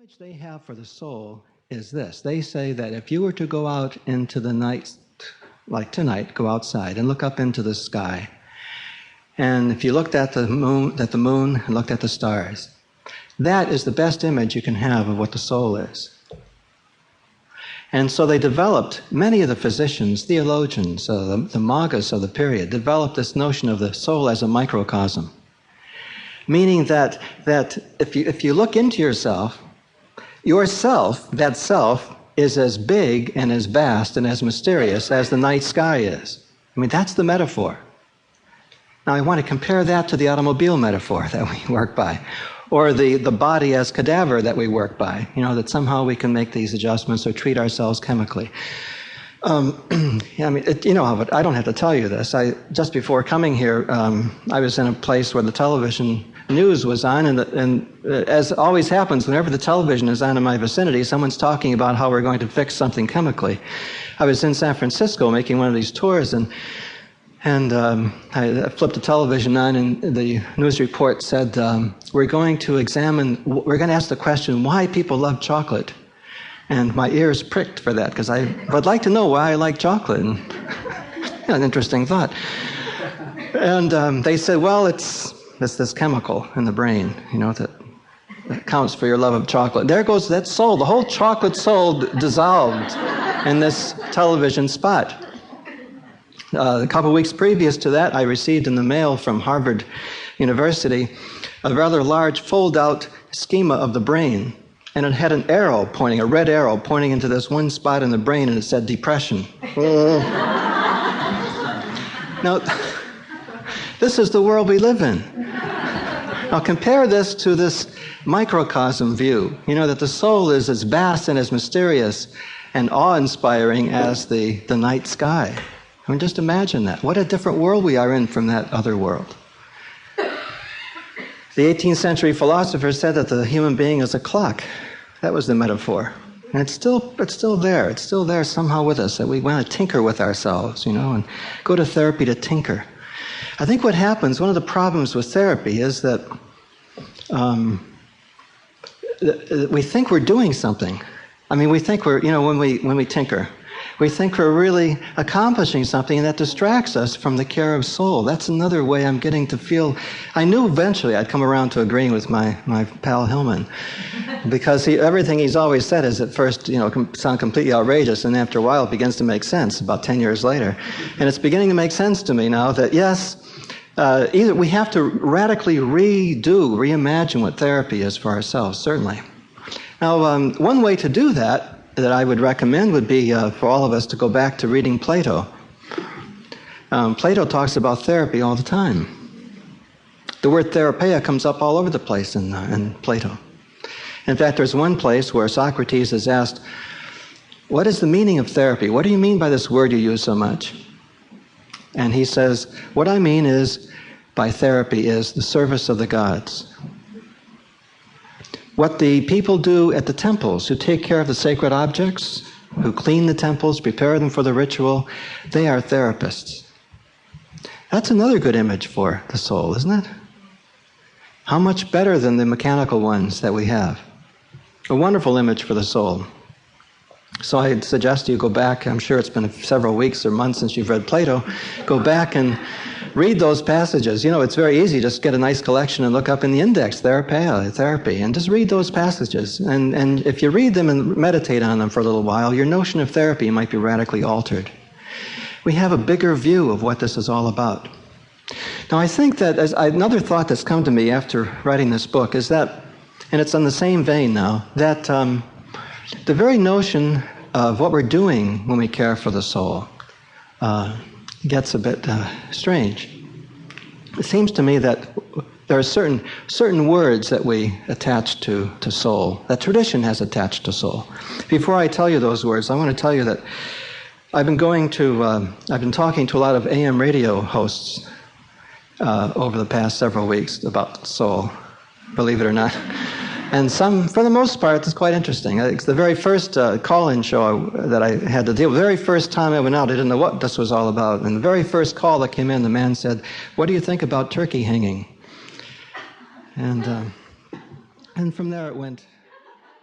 image they have for the soul is this. They say that if you were to go out into the night, like tonight, go outside and look up into the sky, and if you looked at the moon and looked at the stars, that is the best image you can have of what the soul is. And so they developed, many of the physicians, theologians, the magas of the period, developed this notion of the soul as a microcosm. Meaning that if you look into yourself, that self, is as big and as vast and as mysterious as the night sky is. I mean, that's the metaphor. Now I want to compare that to the automobile metaphor that we work by, or the body as cadaver that we work by, that somehow we can make these adjustments or treat ourselves chemically. I mean, I don't have to tell you this. Just before coming here, I was in a place where the television news was on, and as always happens, whenever the television is on in my vicinity, someone's talking about how we're going to fix something chemically. I was in San Francisco making one of these tours, and I flipped the television on, and the news report said, we're going to ask the question, why people love chocolate. And my ears pricked for that, because I would like to know why I like chocolate. And, an interesting thought. And they said, well, it's this chemical in the brain, that accounts for your love of chocolate. There goes that soul, the whole chocolate soul dissolved in this television spot. A couple of weeks previous to that, I received in the mail from Harvard University a rather large fold-out schema of the brain. And it had a red arrow pointing into this one spot in the brain, and it said depression. Now, this is the world we live in. Now compare this to this microcosm view, that the soul is as vast and as mysterious and awe-inspiring as the night sky. I mean, just imagine that. What a different world we are in from that other world. The 18th century philosopher said that the human being is a clock. That was the metaphor. And it's still there. It's still there somehow with us, that we want to tinker with ourselves, and go to therapy to tinker. I think what happens, one of the problems with therapy is that we think we're doing something. I mean, we think we're, when we tinker, we think we're really accomplishing something, and that distracts us from the care of soul. That's another way I'm getting to feel. I knew eventually I'd come around to agreeing with my pal Hillman, because everything he's always said is at first, sound completely outrageous, and after a while it begins to make sense, about 10 years later. And it's beginning to make sense to me now that, yes, either we have to radically reimagine what therapy is for ourselves, certainly. Now, one way to do that I would recommend would be for all of us to go back to reading Plato. Plato talks about therapy all the time. The word therapeia comes up all over the place in Plato. In fact, there's one place where Socrates is asked, what is the meaning of therapy? What do you mean by this word you use so much? And he says, what I mean by therapy is the service of the gods. What the people do at the temples, who take care of the sacred objects, who clean the temples, prepare them for the ritual, they are therapists. That's another good image for the soul, isn't it? How much better than the mechanical ones that we have. A wonderful image for the soul. So I'd suggest you go back, I'm sure it's been several weeks or months since you've read Plato, go back and read those passages. It's very easy, just get a nice collection and look up in the index, therapeia, therapy, and just read those passages. And if you read them and meditate on them for a little while, your notion of therapy might be radically altered. We have a bigger view of what this is all about. Now I think that another thought that's come to me after writing this book is that, and it's on the same vein now, that the very notion of what we're doing when we care for the soul gets a bit strange. It seems to me that there are certain words that we attach to soul, that tradition has attached to soul. Before I tell you those words, I want to tell you that I've been talking to a lot of AM radio hosts over the past several weeks about soul, believe it or not. And some, for the most part, it's quite interesting. It's the very first call-in show that I had to deal with. The very first time I went out, I didn't know what this was all about. And the very first call that came in, the man said, what do you think about turkey hanging? And from there it went.